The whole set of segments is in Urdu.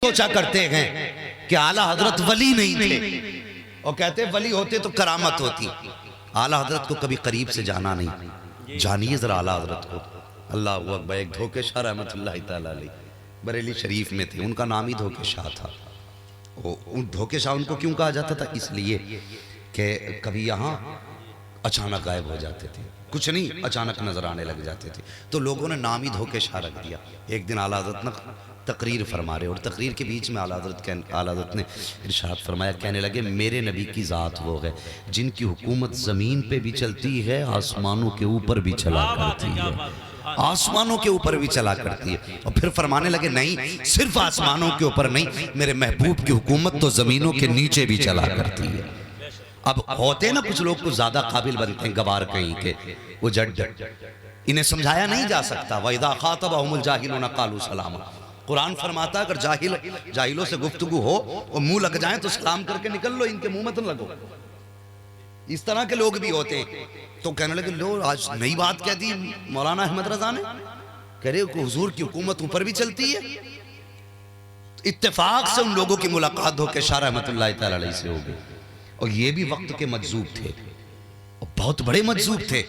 سوچا کرتے ہیں کہ اعلیٰ حضرت ولی نہیں تھے، اور کہتے ولی ہوتے تو کرامت ہوتی. اعلیٰ حضرت کو کبھی قریب سے جانا نہیں. جانیے ذرا اعلیٰ حضرت کو. اللہ اکبر. ایک دھوکے شاہ رحمت اللہ تعالیٰ علیہ بریلی شریف میں تھے. ان کا نام ہی دھوکے شاہ تھا. دھوکے شاہ ان کو کیوں کہا جاتا تھا؟ اس لیے کہ کبھی یہاں اچانک غائب ہو جاتے تھے، کچھ نہیں اچانک نظر آنے لگ جاتے تھے، تو لوگوں نے نام ہی دھوکے شاہ رکھ دیا. ایک دن اعلیٰ حضرت نے تقریر فرما رہے، اور تقریر کے بیچ میں اعلیٰ حضرت نے ارشاد فرمایا، کہنے لگے میرے نبی کی ذات وہ ہے جن کی حکومت زمین پہ بھی چلتی ہے، آسمانوں کے اوپر بھی چلا کرتی ہے. آسمانوں کے اوپر بھی چلا کرتی ہے. اور پھر فرمانے لگے نہیں، صرف آسمانوں کے اوپر نہیں، میرے محبوب کی حکومت تو زمینوں کے نیچے بھی چلا کرتی ہے. اب ہوتے ہیں نا کچھ لوگ کو زیادہ قابل بنتے ہیں گوار کہیں کے، وہ جڈ، انہیں سمجھایا نہیں جا سکتا. وَإِذَا خَاطَبَهُمُ الْجَاهِلُونَ قَالُوا سَلَامًا. قرآن فرماتا ہے اگر جاہلوں سے گفتگو ہو اور منہ لگ جائیں تو سلام کر کے نکل لو، ان کے منہ مت لگو. اس طرح کے لوگ بھی ہوتے ہیں. تو کہنے لگے لو آج نئی بات کہہ دی مولانا احمد رضا نے، کہہ رہے کہ حضور کی حکومت اوپر بھی چلتی ہے. اتفاق سے ان لوگوں کی ملاقات دھوکے شاہ رحمت اللہ تعالی علیہ سے ہو گئی. اور یہ بھی وقت کے مجذوب تھے، اور بہت بڑے مجذوب تھے،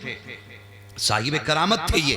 صاحب کرامت تھے. یہ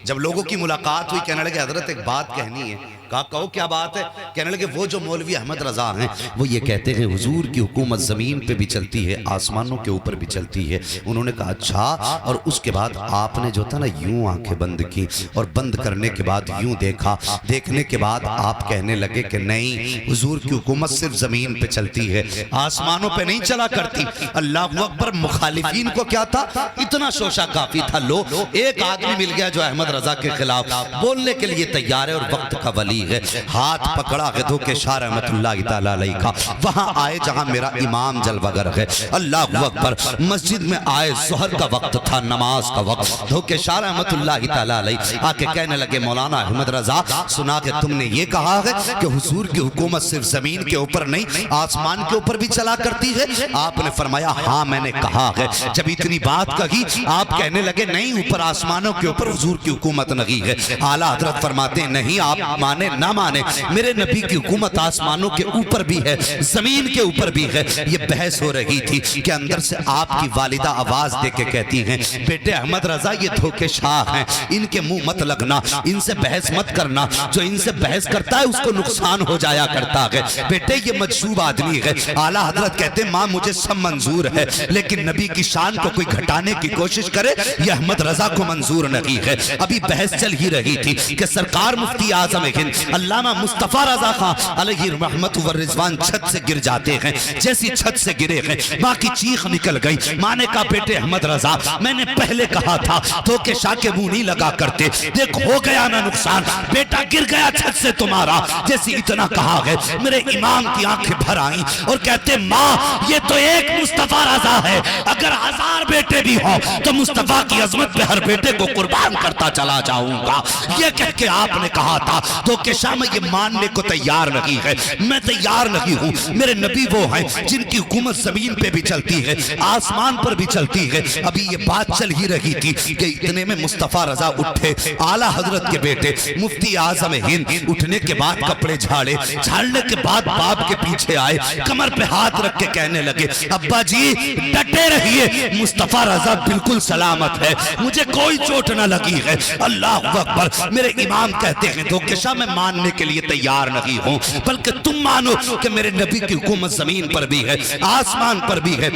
جب لوگوں کی ملاقات ہوئی کہنے لگے حضرت ایک بات کہنی ہے. کہا کہو کیا بات ہے؟ کہنے لگے وہ جو مولوی احمد رضا ہیں وہ یہ کہتے ہیں حضور کی حکومت زمین پہ بھی چلتی ہے، آسمانوں کے اوپر بھی چلتی ہے. انہوں نے کہا اچھا. اور اس کے بعد آپ نے جو تھا نا یوں آنکھیں بند کی، اور بند کرنے کے بعد یوں دیکھا، دیکھنے کے بعد آپ کہنے لگے کہ نہیں، حضور کی حکومت صرف زمین پہ چلتی ہے، آسمانوں پہ نہیں چلا کرتی. اللہ اکبر. مخالفین کو کیا تھا؟ اتنا شوشہ کافی تھا. لو ایک آدمی مل گیا جو احمد رضا کے خلاف بولنے کے لیے تیار ہے اور وقت کا ولی ہے. ہاتھ پکڑا ہے دھوکے شاہ رحمت اللہ تعالیٰ علیہ کا. وہاں آئے جہاں میرا امام جلوہ گر ہے. اللہ اکبر. مسجد میں آئے، ظہر کا وقت تھا، نماز کا وقت. دھوکے شاہ رحمت اللہ تعالیٰ علیہ آ کے کہنے لگے مولانا احمد رضا سنا کہ تم نے یہ کہا ہے کہ حضور کی حکومت صرف زمین کے اوپر نہیں آسمان کے اوپر بھی چلا کرتی ہے. آپ نے فرمایا ہاں میں نے کہا ہے. جب اتنی بات کہی آپ کہنے لگے نہیں، اوپر آسمانوں کے اوپر حضور کی حکومت نہیں ہے. اعلیٰ حضرت فرماتے ہیں نہیں، آپ مانے نہ مانے، میرے نبی کی حکومت آسمانوں کے اوپر بھی ہے، زمین کے اوپر بھی ہے. یہ بحث ہو رہی تھی کہ اندر سے آپ کی والدہ آواز دے کے کہتی ہیں بیٹے احمد رضا یہ دھوکے شاہ ہیں، ان کے منہ مت لگنا، ان سے بحث مت کرنا، جو ان سے بحث کرتا ہے اس کو نقصان ہو جایا کرتا ہے. بیٹے یہ مجذوب آدمی ہے. اعلیٰ حضرت کہتے ہیں ماں مجھے سب منظور ہے، لیکن نبی کی شان کو کوئی گھٹانے کی کوشش کرے یہ احمد رضا کو منظور نہیں ہے. ابھی بحث چل ہی رہی تھی کہ سرکار مفتی اعظم ہند علامہ مصطفیٰ رضا خان علیہ رحمت و رضوان چھت سے گر جاتے ہیں. جیسی چھت سے گرے ہیں ماں کی چیخ نکل گئی. ماں نے کہا بیٹے احمد رضا میں نے پہلے کہا تھا دھوکے شاہ کے منہ نہیں لگا کرتے، دیکھ ہو گیا نا نقصان، بیٹا گر گیا چھت سے تمہارا. جیسی اتنا کہا ہے میرے امام کی آنکھیں بھر آئیں اور کہتے ماں یہ تو ایک مصطفیٰ رضا ہے، اگر 1000 بیٹے بھی ہوں تو مصطفیٰ کی عظمت پہ ہر بیٹے کو قربان کرتا چلا جاؤں گا. یہ کہہ کے آپ نے کہا تھا دھوکے شاہ میں یہ ماننے کو تیار نہیں ہے، میں تیار نہیں ہوں. میرے نبی وہ ہیں جن کی حکومت زمین پہ بھی چلتی ہے، آسمان پر بھی چلتی ہے. ابھی یہ بات چل ہی رہی تھی کہ اتنے میں مصطفیٰ رضا اٹھے. اعلیٰ حضرت کے بیٹے مفتی اعظم ہند اٹھنے کے بعد کپڑے جھاڑنے کے بعد باپ کے پیچھے آئے، کمر پہ ہاتھ رکھ کے کہنے لگے ابا جی ڈٹے رہیے، مصطفیٰ رضا بالکل سلامت ہے، مجھے کوئی چوٹ نہ لگی ہے. اللہ اکبر. میرے امام کہتے ہیں دھوکے شاہ میں ماننے کے لیے تیار نہیں ہوں، بلکہ تم مانو کہ میرے نبی کی حکومت زمین پر بھی ہے، آسمان پر بھی ہے.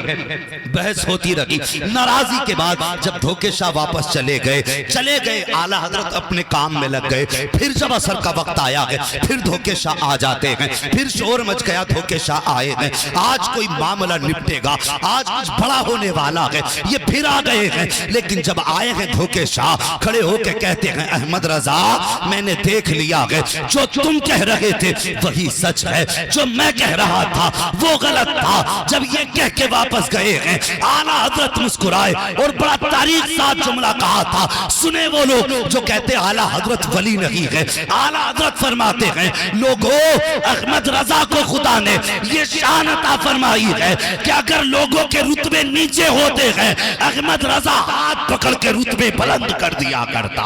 بحث ہوتی رہی. ناراضی کے بعد جب دھوکے شاہ واپس چلے گئے اعلیٰ حضرت اپنے کام میں لگ گئے. پھر جب عصر کا وقت آیا ہے پھر دھوکے شاہ آ جاتے ہیں. پھر شور مچ گیا دھوکے شاہ آئے ہیں، آج کوئی معاملہ نپٹے گا، آج کچھ بڑا ہونے والا ہے. یہ پھر آ گئے ہیں، لیکن جب آئے ہیں دھوکے شاہ کھڑے ہو کے کہتے ہیں احمد رضا میں نے دیکھ لیا ہے جو تم کہہ رہے تھے وہی سچ ہے، جو میں کہہ رہا تھا وہ غلط تھا. جب یہ کہہ کے واپس گئے ہیں اعلیٰ حضرت مسکرائے اور بڑا تاریخ ساتھ جملہ کہا تھا. سنے وہ لوگ جو کہتے اعلیٰ حضرت ولی نہیں ہے. اعلیٰ حضرت فرماتے ہیں لوگوں احمد رضا کو خدا نے یہ شان عطا فرمائی ہے کہ اگر لوگوں کے رتبے نیچے ہوتے ہیں احمد رضا ہاتھ پکڑ کے رتبے بلند کر دیا کرتا.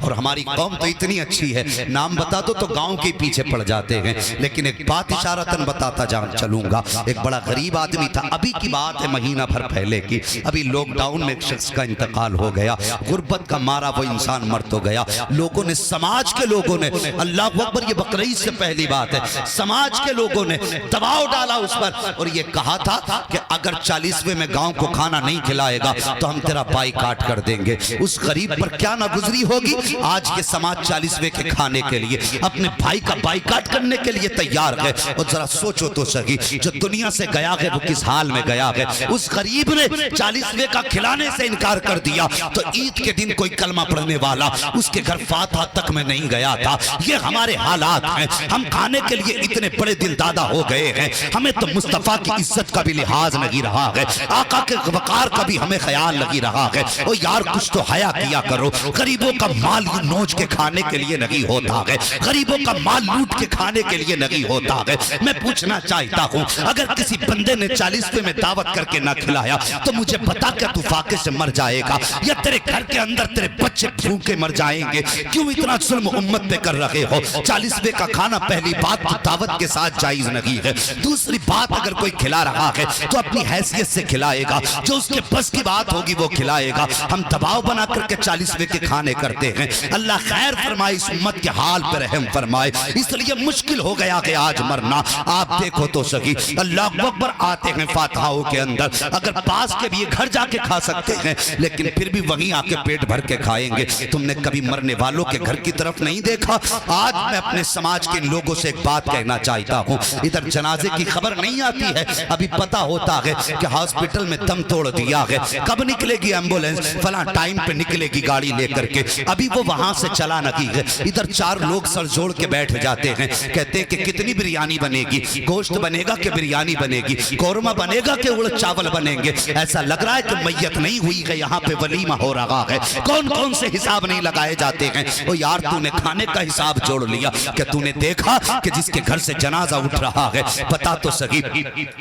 اور ہماری قوم تو اتنی اچھی ہے, نام بتا دو تو گاؤں کے پیچھے پڑ جاتے ہیں. لیکن ایک بات اشارتاً بتاتا چلوں گا. ایک بڑا غریب آدمی تھا, ابھی کی بات ہے, مہینہ بھر پہلے کی. ابھی لاک ڈاؤن میں ایک شخص کا انتقال ہو گیا, غربت کا مارا وہ انسان مر تو گیا. لوگوں نے, سماج کے لوگوں نے, اللہ اکبر, یہ بقرعید سے پہلی بات ہے, سماج کے لوگوں نے دباؤ ڈالا اس پر اور یہ کہا تھا کہ اگر 40ویں میں گاؤں کو کھانا نہیں کھلائے گا تو ہم تیرا بائیکاٹ کر دیں گے. اس غریب پر کیا نہ گزری ہوگی. آج یہ سماج 40ویں کے کھانے کے لیے اپنے بھائی کا بائیکاٹ کرنے کے لیے تیار ہے. اور ذرا سوچو تو صحیح, جو دنیا سے گیا ہے وہ کس حال میں گیا ہے. اس غریب نے 40ویں کا کھلانے سے انکار کر دیا تو عید کے دن کوئی کلمہ پڑھنے والا اس کے گھر فاتحہ تک میں نہیں گیا تھا. یہ ہمارے حالات ہیں. ہم کھانے کے لیے اتنے بڑے دل دادا ہو گئے ہیں, ہمیں تو مصطفیٰ کی عزت کا بھی لحاظ نہیں رہا ہے, آقا کے وقار کا بھی ہمیں خیال نہیں رہا ہے. اور یار کچھ تو حیا کیا کرو. غریبوں کا مال یوں نوچ کے کھانے کے لیے نہیں ہوتا ہے, غریبوں کا مال لوٹ کے کھانے کے لیے نہیں ہوتا ہے. میں پوچھنا چاہتا ہوں, اگر کسی بندے نے 40ویں میں دعوت کر کے نہ کھلایا تو مجھے بتا کہ تو فاقے سے مر جائے گا یا تیرے گھر کے اندر تیرے بچے بھوکے مر جائیں گے. کیوں اتنا ظلم امت پہ کر رہے ہو؟ 40ویں کا کھانا پہلی بات تو دعوت کے ساتھ جائز نہیں ہے. دوسری بات, اگر کوئی کھلا رہا ہے تو اپنی حیثیت سے کھلائے گا, جو اس کے بس کی بات ہوگی وہ کھلائے گا. ہم دباؤ بنا کر کے 40ویں کے کھانے کرتے ہیں. اللہ خیر فرمائے, اس امت کے حال پہ رحم فرمائے. اس لیے مشکل ہو گیا کہ آج مرنا. آپ دیکھو تو صحیح, اللہ اکبر آتے ہیں فاتحاؤں کے اندر. اگر پاس کے بھی گھر جا کے کھا سکتے ہیں لیکن پھر بھی وہیں آ کے پیٹ بھر کے کھائیں گے. تم نے کبھی مرنے والوں کے گھر کی طرف نہیں دیکھا؟ آج میں اپنے سماج کے لوگوں سے ایک بات کہنا چاہتا ہوں, ادھر جنازے کی خبر نہیں آتی ہے, ابھی پتا ہوتا ہے کہ ہاسپٹل میں دم توڑ دیا ہے, کب نکلے گی ایمبولینس, فلاں ٹائم پہ نکلے گی گاڑی لے کر کے. ابھی وہ وہاں سے چلا نہیں ہے. ادھر 4 لوگ سر جوڑ کے بیٹھ جاتے ہیں, کہتے ہیں کہ کتنی بریانی بنے گی, گوشت بنے گا کہ بریانی بنے گی, قورمہ بنے گا کہ اڑد چاول بنیں گے. ایسا لگ رہا ہے کہ میت نہیں ہوئی ہے, یہاں پہ ولیمہ ہو رہا ہے. کون کون سے حساب نہیں لگائے جاتے ہیں. وہ یار تو نے کھانے کا حساب جوڑ لیا کہ تو نے دیکھا کہ جس کے گھر سے جنازہ اٹھ رہا ہے, پتا تو صحیح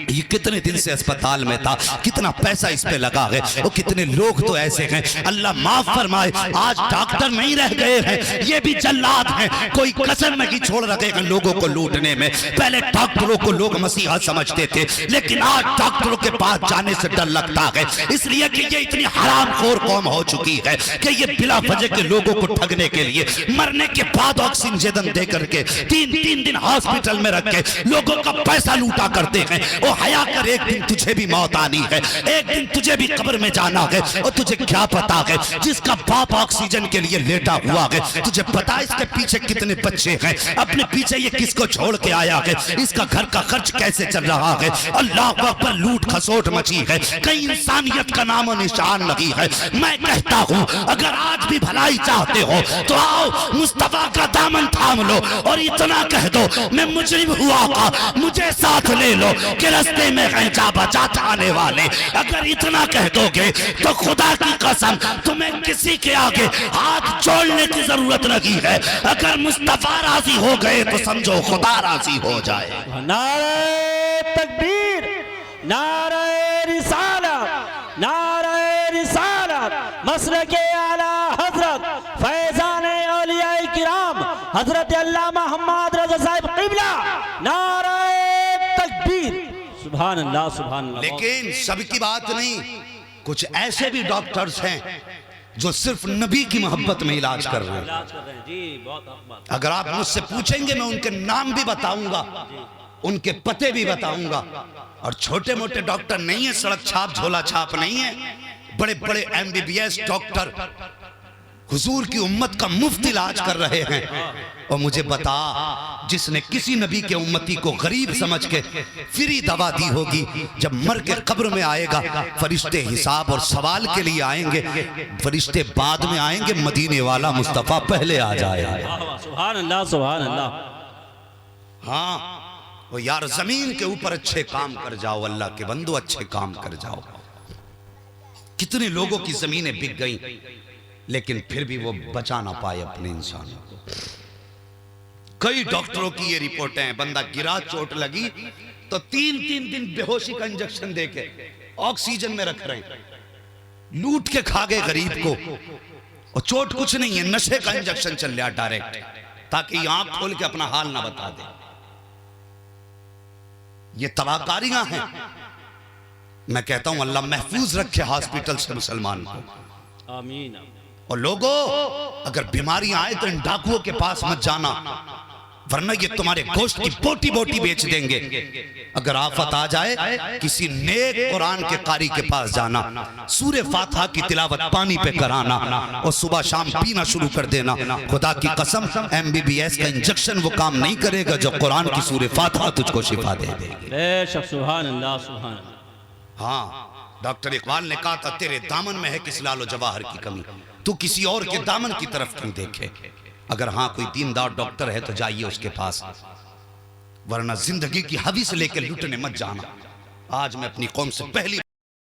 یہ کتنے دن سے اسپتال میں تھا, کتنا پیسہ اس پہ لگا ہے. وہ کتنے لوگ تو ایسے ہیں, اللہ معاف فرمائے, آج ڈاکٹر نہیں رہ گئے ہیں, یہ بھی جلاد ہیں. کوئی کسر نہیں چھوڑ رکھے ہیں لوگوں کو لوٹنے میں. پہلے ڈاکٹروں کو لوگ مسیحا سمجھتے تھے, لیکن آج ڈاکٹروں کے پاس جانے سے ڈر لگتا ہے, اس لیے کہ یہ اتنی حرام خور قوم ہو چکی ہے کہ یہ بلا وجہ کے لوگوں کو ٹھگنے کے لیے مرنے کے بعد آکسیجن دے کر کے 3 دن ہاسپٹل میں رکھ کے لوگوں کا پیسہ لوٹا کرتے ہیں. او حیا کر, ایک دن تجھے بھی موت آنی ہے, ایک دن تجھے بھی قبر میں جانا ہے. اور تجھے کیا پتا ہے, جس کا باپ آکسیجن کے لیے لیٹا ہوا ہے, تجھے پتا اس کے پیچھے کتنے بچے ہیں, اپنے پیچھے یہ کس کو چھوڑ کے آیا ہے, اس کا گھر کا خرچ کیسے چل رہا ہے. اللہ اکبر, لوٹ کھسوٹ مچی ہے, کہیں انسانیت کا نام و نشان نہیں ہے. میں کہتا ہوں اگر آج بھی بھلائی چاہتے ہو تو آؤ مصطفیٰ کا دامن تھام لو اور اتنا کہہ دو میں مجرم ہوا کا, مجھے ساتھ لے لو کہ رستے میں ہیں جا بچا آنے والے. اگر اتنا کہہ دو گے تو خدا کی قسم تمہیں کسی کے آگے ہاتھ جوڑنے کی ضرورت نہیں ہے. اگر مصطفیٰ راضی ہو گئے تو سمجھو خدا راضی ہو جائے. نعرہ تکبیر, نعرہ رسالت, نعرہ رسالت, مسلک اعلی حضرت فیضان اولیاء کرام حضرت علامہ محمد رضا صاحب قبلہ, نعرہ تکبیر. سبحان اللہ, سبحان اللہ. لیکن سب کی بات نہیں, کچھ ایسے بھی ڈاکٹرز ہیں جو صرف نبی کی محبت میں علاج کر رہے ہیں. جی بہت حق بات. اگر آپ مجھ سے پوچھیں گے میں ان کے نام بھی بتاؤں گا, ان کے پتے بھی بتاؤں گا. اور چھوٹے موٹے ڈاکٹر نہیں ہیں, سڑک چھاپ جھولا چھاپ نہیں ہیں, بڑے بڑے MBBS ڈاکٹر حضور کی امت کا مفت علاج کر رہے ہیں. اور مجھے بتا, جس نے کسی نبی کے امتی کو غریب سمجھ کے فری دوا دی ہوگی, جب مر کے قبر میں آئے گا فرشتے حساب اور سوال کے لیے آئیں گے, فرشتے بعد میں آئیں گے, مدینے والا مصطفیٰ پہلے آ جائے. سبحان اللہ, سبحان اللہ. ہاں وہ یار زمین کے اوپر اچھے کام کر جاؤ, اللہ کے بندو اچھے کام کر جاؤ. کتنے لوگوں کی زمینیں بک گئیں لیکن پھر بھی وہ بچا نہ پائے اپنے انسانوں کو. کئی ڈاکٹروں کی یہ رپورٹیں ہیں, بندہ گرا, چوٹ لگی تو 3 دن بے ہوشی کا انجیکشن دے کے آکسیجن میں رکھ رہے ہیں, لوٹ کے کھا گئے غریب کو. اور چوٹ کچھ نہیں ہے، نشے کا انجیکشن چل رہا ڈائریکٹ، تاکہ یہ آنکھ کھول کے اپنا حال نہ بتا دے۔ یہ تباہکاریاں ہیں۔ میں کہتا ہوں اللہ محفوظ رکھے ہاسپٹل سے مسلمان کو۔ آمین۔ اور لوگوں اگر بیماریاں آئے تو ان ڈاکوؤں کے پاس مت جانا، ورنہ یہ تمہارے گوشت کی بوٹی بوٹی بیچ دیں گے۔ اگر آفت آ جائے کسی نیک قرآن کے قاری کے پاس جانا، سورہ فاتحہ کی تلاوت پانی پہ کرانا اور صبح شام پینا شروع کر دینا۔ خدا کی قسم MBBS کا انجیکشن وہ کام نہیں کرے گا جو قرآن کی سورہ فاتحہ تجھ کو شفا دے دے گی۔ بے شک سبحان اللہ سبحان اللہ۔ ہاں ڈاکٹر اقبال نے کہا تھا تیرے دامن میں ہے کس لال و جواہر کی کمی، تو کسی اور کے دامن کی طرف کیوں دیکھے۔ اگر ہاں کوئی دیندار ڈاکٹر ہے تو جائیے اس کے پاس، ورنہ زندگی کی حویث لے کے لٹنے مت جانا۔ آج میں اپنی قوم سے پہلی